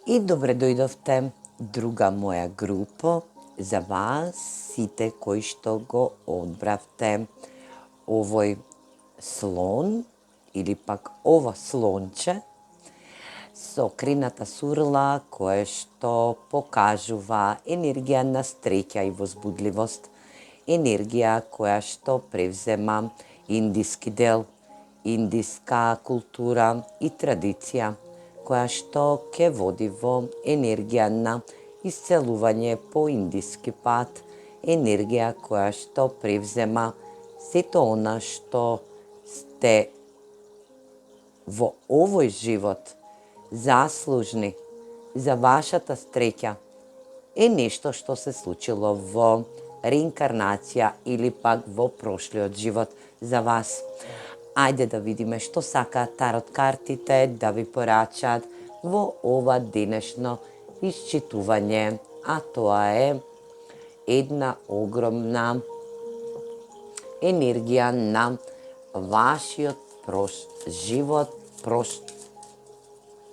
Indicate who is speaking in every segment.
Speaker 1: И добре дојдовте друга моја група за вас, сите кои што го одбравте овој слон или пак ова слонче со крината сурла кое што покажува енергија на среќа и возбудливост, енергија која што превзема индиски дел, индиска култура и традиција, која што ќе води во енергија на исцелување по индиски пат, енергија која што превзема сето она што сте во овој живот заслужни за вашата среќа, е нешто што се случило во реинкарнација или пак во прошлиот живот за вас. Ајде да видиме што сакаат тарот картите да ви порачат во ова денешно исчитување, а тоа е една огромна енергија на вашиот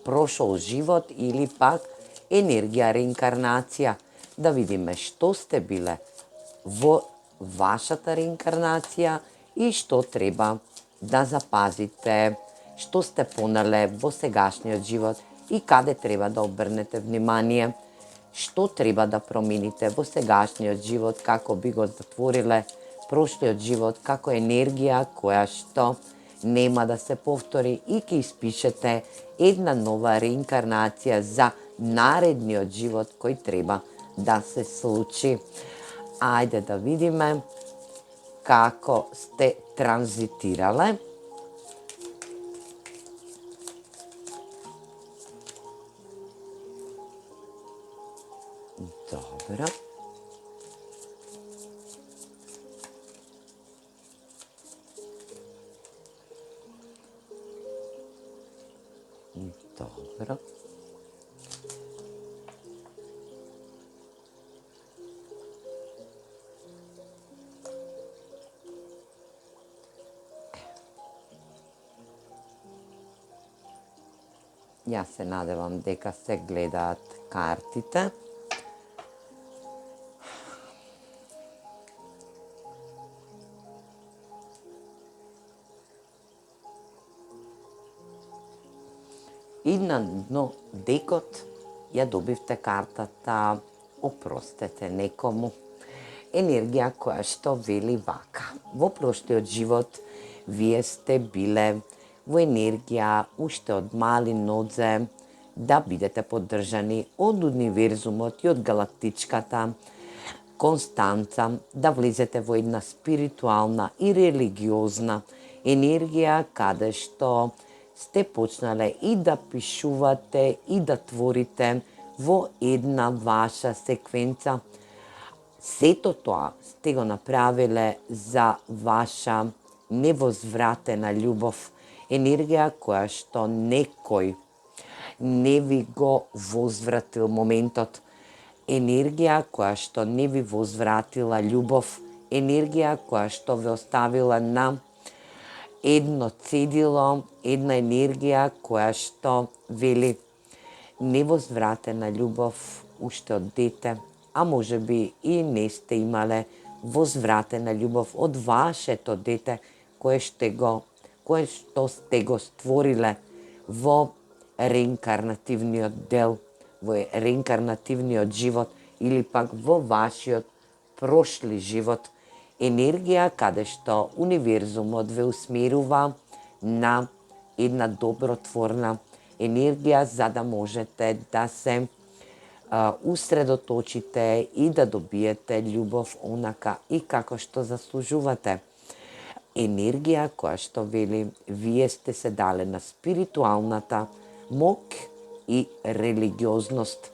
Speaker 1: прошол живот или пак енергија реинкарнација. Да видиме што сте биле во вашата реинкарнација и што треба да запазите, што сте понале во сегашниот живот и каде треба да обрнете внимание, што треба да промените во сегашниот живот како би го затвориле прошлиот живот како енергија која што нема да се повтори и ќе испишете една нова реинкарнација за наредниот живот кој треба да се случи. Ајде да видиме како сте транзитирале. Добро. Добро. Јас се надевам дека се гледаат картите. И на дно декот ја добивте картата опростете некому. Енергија која што вели вака. Во прошлиот живот вие сте биле во енергија уште од мали нодзе да бидете поддржани од универзумот и од галактичката констанца, да влезете во една спиритуална и религиозна енергија каде што сте почнале и да пишувате и да творите во една ваша секвенца. Сето тоа сте го направиле за ваша невозвратена љубов, енергија која што некој не ви го возвратил моментот, енергија која што не ви возвратила љубов, енергија која што ве оставила на едно цедило, една енергија која што вели невозвратена ljubов уште од дете, а може би и не сте имале возвратена љубов од вашето дете кое што сте го створиле во реинкарнативниот дел, во реинкарнативниот живот или пак во вашиот прошли живот. Енергија каде што универзумот ве усмерува на една добротворна енергија за да можете да се усредоточите и да добиете љубов онака и како што заслужувате. Енергија која што вели вие сте се дале на спиритуалната мок и религиозност.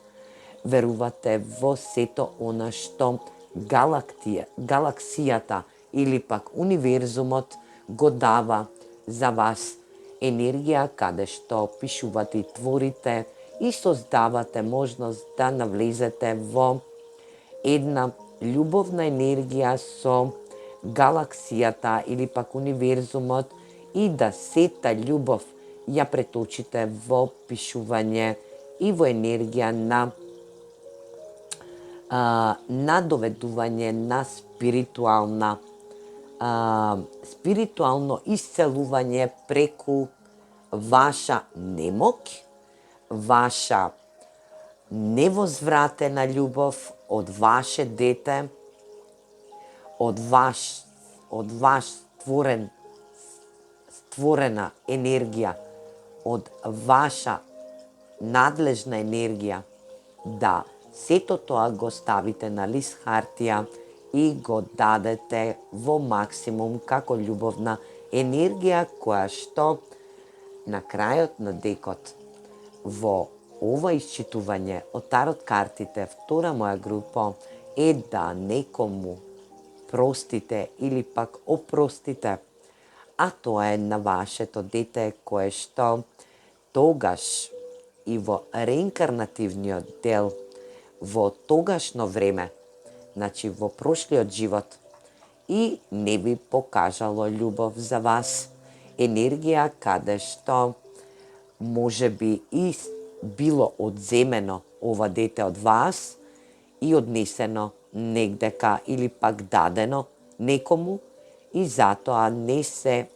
Speaker 1: Верувате во сето она што галаксијата или пак универзумот го дава за вас. Енергија каде што пишувате и творите и создавате можност да навлезете во една љубовна енергија со галаксијата или пак универзумот и да сета љубов ја преточите во пишување и во енергија на доведување на спиритуално исцелување преку ваша немоќ, ваша невозвратена љубов од ваше дете, од ваш створена енергија, од ваша надлежна енергија, да сето тоа го ставите на лист хартија и го дадете во максимум како љубовна енергија која што на крајот на декот во ова исчитување од тарот картите, втора моја група е да некому простите или пак опростите, а тоа е на вашето дете кое што тогаш и во реинкарнативниот дел, во тогашно време, значи во прошлиот живот, и не ви покажало љубов за вас, енергија каде што може би и било одземено ова дете од вас и однесено негдека или пак дадено некому и затоа не се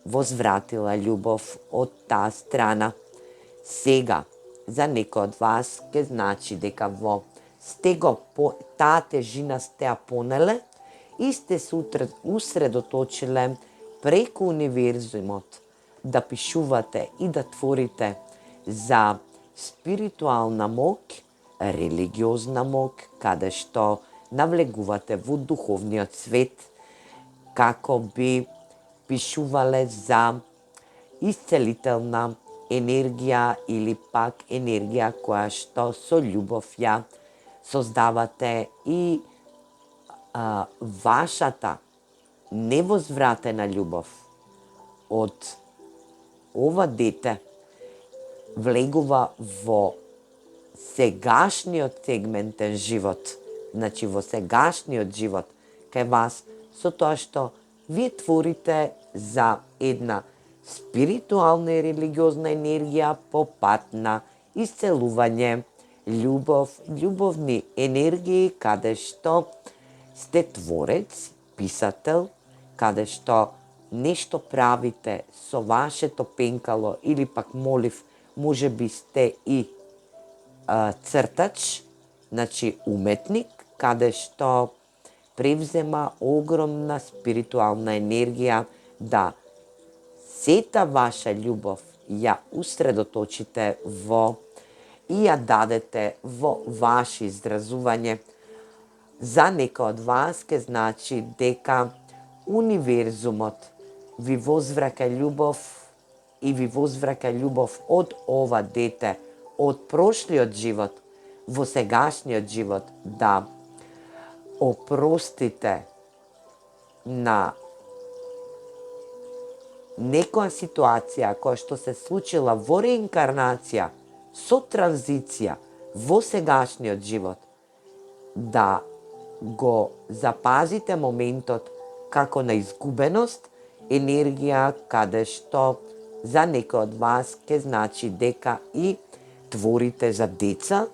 Speaker 1: возвратила љубов од таа страна. Сега, за некој од вас ке значи дека таа тежина сте ја понеле и сте се усредоточиле преку универзумот да пишувате и да творите за спиритуална моќ, религиозна моќ, каде што навлегувате во духовниот свет, како би пишувале за исцелителна енергија или пак енергија која што со љубов ја создавате и вашата невозвратена љубов од ова дете влегува во сегашниот сегментен живот, значи во сегашниот живот кај вас, со тоа што вие творите за една спиритуална и религиозна енергија по пат на исцелување, љубовни енергии, каде што сте творец, писател, каде што нешто правите со вашето пенкало или пак молив, може би сте и цртач, значи уметник, каде што превзема огромна спиритуална енергија да сета ваша љубов ја усредоточите во и ја дадете во ваше изразување. За некој од вас ке значи дека универзумот ви возвраќа љубов и ви возвраќа љубов од ова дете, од прошлиот живот, во сегашниот живот, да опростите на некоја ситуација која што се случила во реинкарнација, со транзиција во сегашниот живот, да го запазите моментот како на изгубеност, енергија каде што за некој од вас ке значи дека и творите за деца,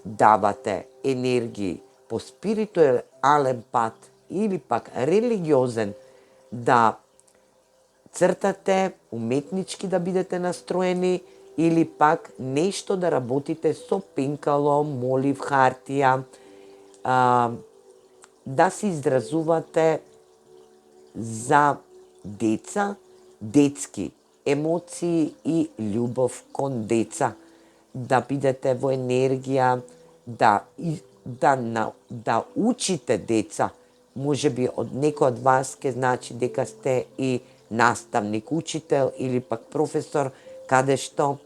Speaker 1: давате енергии по спиритуален пат или пак религиозен, да цртате, уметнички да бидете настроени или пак нешто да работите со пенкало, молив, хартија, да се изразувате за деца, детски емоции и љубов кон деца, да бидете во енергија, да учите деца. Може би од некој од вас ке значи дека сте и наставник, учител или пак професор, каде што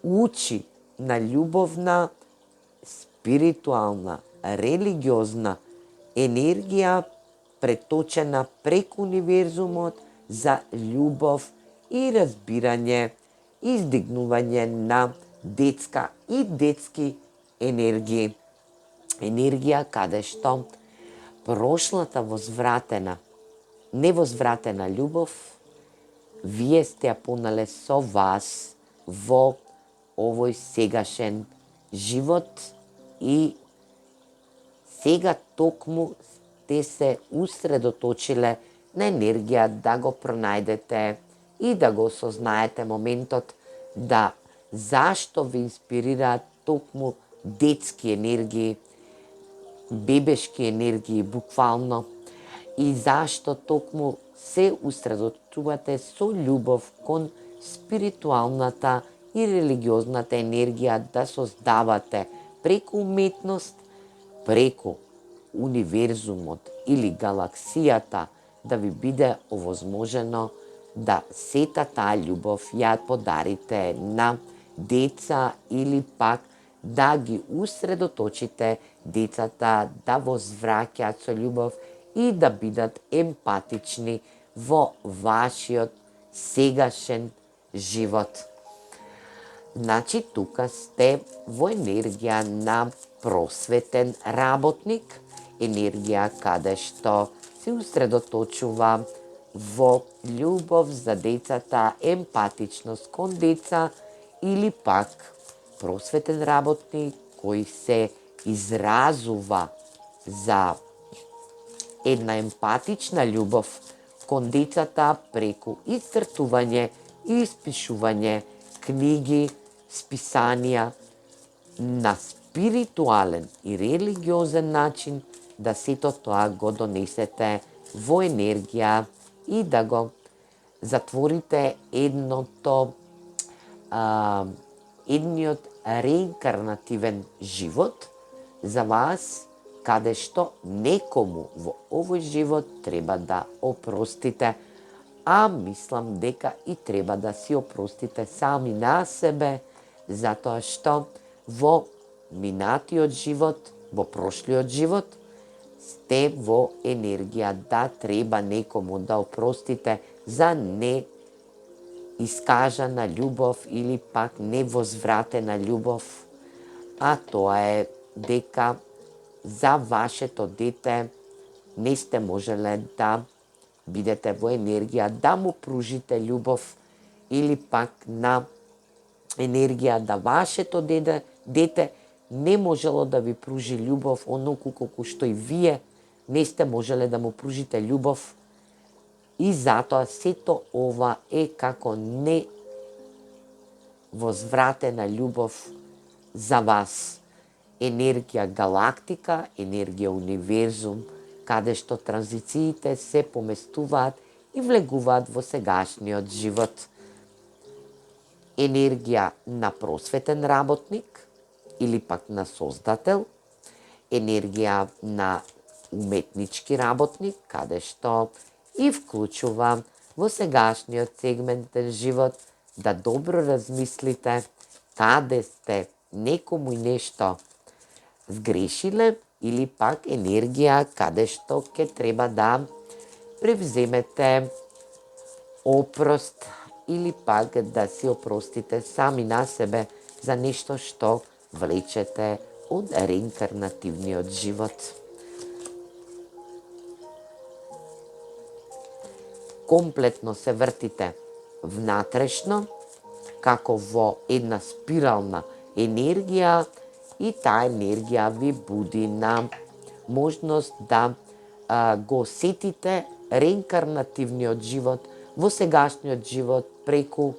Speaker 1: учи на љубовна, спиритуална, религиозна енергија преточена преку универзумот за љубов и разбирање, издигнување на детска и детски енергии. Енергија каде што прошлата невозвратена љубов, вие сте ја понале со вас во овој сегашен живот и сега токму сте се усредоточиле на енергија да го пронајдете и да го осознаете моментот да зашто ви инспирираат токму детски енергии, бебешки енергии буквално, и зашто токму се усредоточувате со љубов кон спиритуалната и религиозната енергија да создавате преку уметност, преку универзумот или галаксијата, да ви биде овозможено да сета таа љубов ја подарите на деца или пак да ги усредоточите децата да возвраќаат со љубов и да бидат емпатични во вашиот сегашен живот. Значи, тука сте во енергија на просветен работник, енергија каде што се усредоточува во љубов за децата, емпатичност кон деца или пак просветен работник кој се изразува за една емпатична љубов кон децата преку исцртување и испишување книги, списанија на спиритуален и религиозен начин, да сето тоа го донесете во енергија и да го затворите едниот реинкарнативен живот за вас, каде што некому во овој живот треба да опростите, а мислам дека и треба да си опростите сами на себе, затоа што во минатиот живот, во прошлиот живот, сте во енергија да треба некому да опростите за не искажана љубов или пак невозвратена љубов, а тоа е дека за вашето дете не сте можеле да бидете во енергија да му пружите љубов или пак на енергија да вашето дете не можело да ви пружи љубов оноку колку што и вие не сте можеле да му пружите љубов, и затоа сето ова е како невозвратена љубов за вас. Енергија галактика, енергија универзум, каде што транзициите се поместуваат и влегуваат во сегашниот живот. Енергија на просветен работник или пак на создател, енергија на уметнички работник, каде што и вклучува во сегашниот сегментен живот да добро размислите каде сте некому и нешто сгрешиле, или пак енергија каде што ќе треба да превземете опрост или пак да си опростите сами на себе за нешто што влечете од реинкарнативниот живот. Комплетно се вртите внатрешно, како во една спирална енергија, и таа енергија ви буди на можност да го осетите реинкарнативниот живот во сегашниот живот преку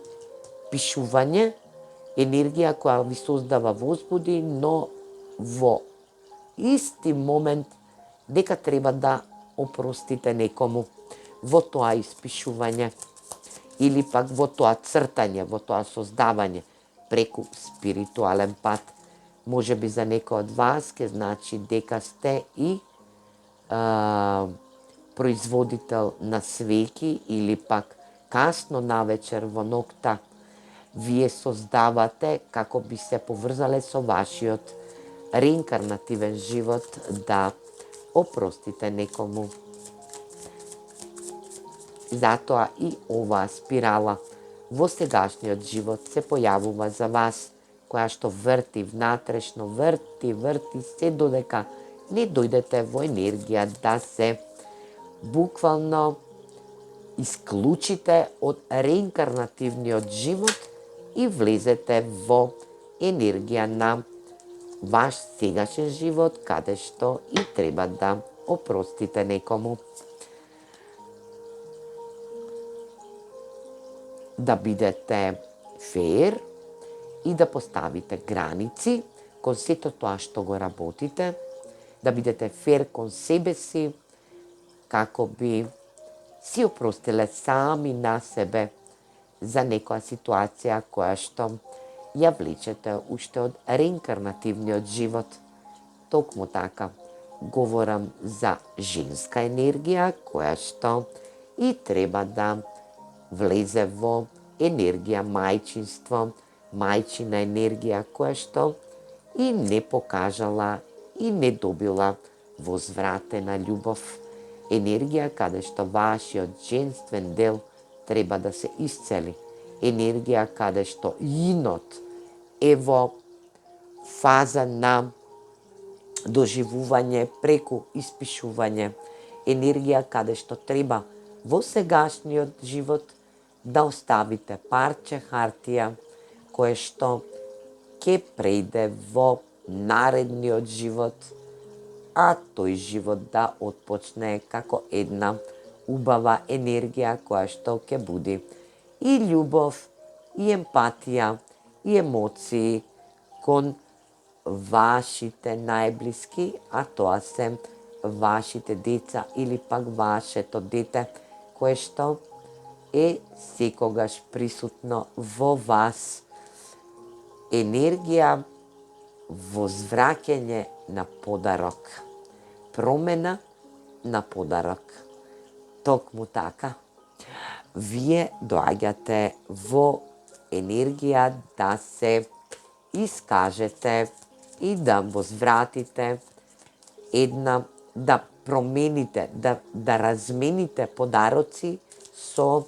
Speaker 1: пишување, енергија која ви создава возбуди, но во исти момент дека треба да опростите некому во тоа испишување или пак во тоа цртање, во тоа создавање преку спиритуален пат. Може би за некој од вас ке значи дека сте и производител на свеќи или пак касно навечер во ноќта вие создавате како би се поврзале со вашиот реинкарнативен живот да опростите некому. Затоа и оваа спирала во сегашниот живот се појавува за вас, која што врти внатрешно, врти, се додека не дојдете во енергија да се буквално исклучите од реинкарнативниот живот и влезете во енергија на ваш сегашен живот, каде што и треба да опростите некому. Да бидете феер и да поставите граници кон сето тоа што го работите, да бидете фер кон себе си, како би си опростиле сами на себе за некоја ситуација која што ја влечете уште од реинкарнативниот живот. Токму така, говорам за женска енергија која што и треба да влезе во енергија мајчинство, мајчина енергија која што и не покажала и не добила возвратена љубов. Енергија каде што вашиот женствен дел треба да се исцели. Енергија каде што инот е во фаза на доживување преку испишување. Енергија каде што треба во сегашниот живот да оставите парче хартија кое што ќе прејде во наредниот живот, а тој живот да отпочне како една убава енергија која што ќе буди и љубов, и емпатија, и емоции кон вашите најблиски, а тоа се вашите деца или пак вашето дете, кое што е секогаш присутно во вас. Енергија возвраќање на подарок, промена на подарок. Токму така, вие доаѓате во енергија да се искажете и да возвратите да промените, да размените подароци со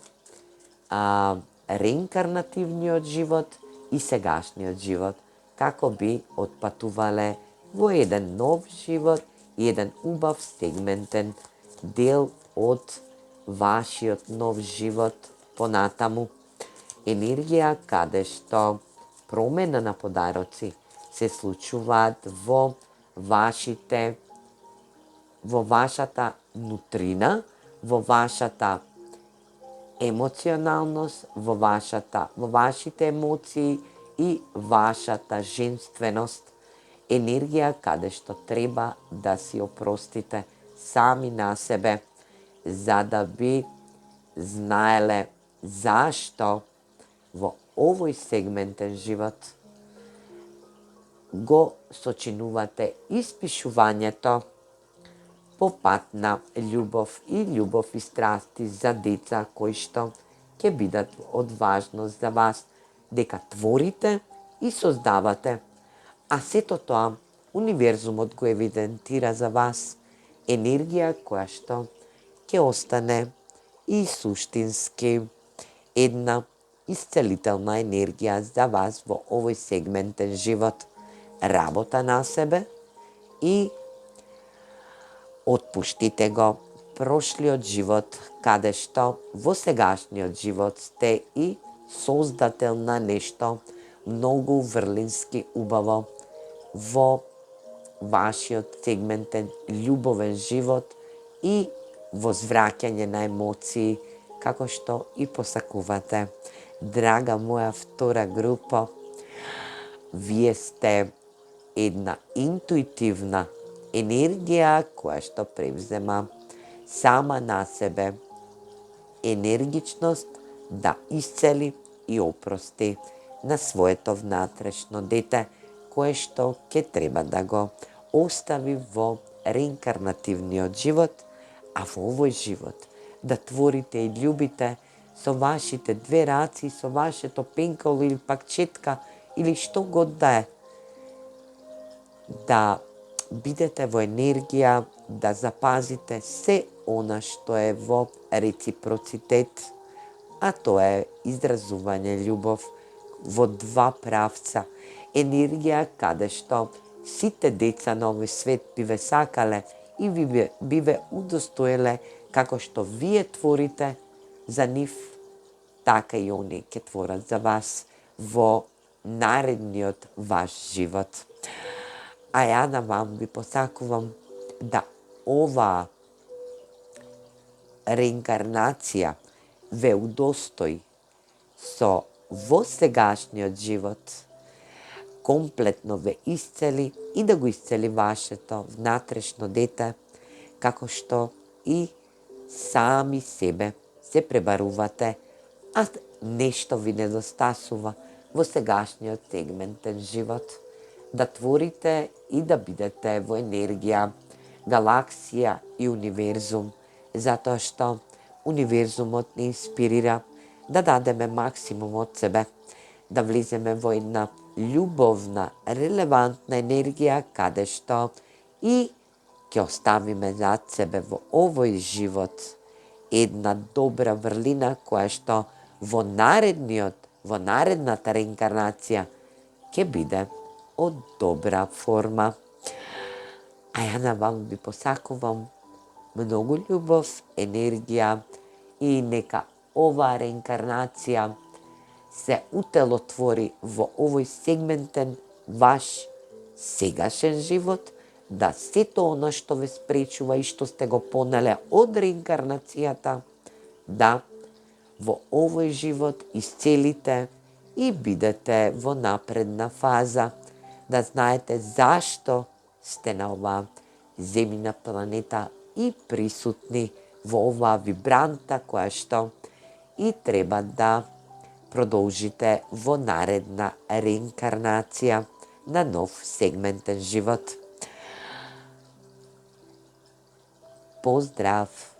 Speaker 1: реинкарнативниот живот и сегашниот живот, како би отпатувале во еден нов живот и еден убав сегментен дел од вашиот нов живот понатаму. Енергија каде што промена на подароци се случуваат во вашата нутрина, во вашата емоционалност, во вашите емоции и вашата женственост. Енергија каде што треба да си опростите сами на себе, за да би знаеле зашто во овој сегментен живот го сочинувате испишувањето по пат на љубов и страсти за деца кои што ќе бидат од важност за вас, дека творите и создавате, а сето тоа универзумот го евидентира за вас. Енергија која што ќе остане и суштински една исцелителна енергија за вас во овој сегментен живот. Работа на себе и отпуштите го прошлиот живот, каде што во сегашниот живот сте и создател на нешто многу врлински убаво во вашиот сегментен љубовен живот и возвраќање на емоции, како што и посакувате. Драга моја втора група, вие сте една интуитивна енергија која што превзема сама на себе енергичност да исцели и опрости на своето внатрешно дете, кое што ќе треба да го остави во реинкарнативниот живот, а во овој живот да творите и љубите со вашите две раци, со вашето пенкало или пак четка или што год да е. Да бидете во енергија, да запазите се она што е во реципроцитет, а тоа е изразување љубов во два правца. Енергија каде што сите деца на овој свет би ве сакале и би ве удостоеле како што вие творите за нив, така и они ќе творат за вас. во наредниот ваш живот. А ја на вам ви посакувам да оваа реинкарнација ве удостои со во сегашниот живот комплетно ве исцели и да го исцели вашето внатрешно дете, како што и сами себе се пребарувате, а нешто ви недостасува во сегашниот сегментен живот. Да творите и да бидете во енергија, галаксија и универзум, затоа што универзумот не инспирира да дадеме максимум од себе, да влиземе во една љубовна, релевантна енергија, каде што и ќе оставиме зад себе во овој живот една добра врлина која што во наредната реинкарнација ќе биде од добра форма. А ја на вам ви посакувам многу љубов, енергија и нека оваа реинкарнација се утелотвори во овој сегментен ваш сегашен живот, да сето оно што ве спречува и што сте го понеле од реинкарнацијата, да во овој живот исцелите и бидете во напредна фаза, да знаете зашто сте на оваа земјина планета и присутни во оваа вибранта која што и треба да продолжите во наредна реинкарнација на нов сегментен живот. Поздрав!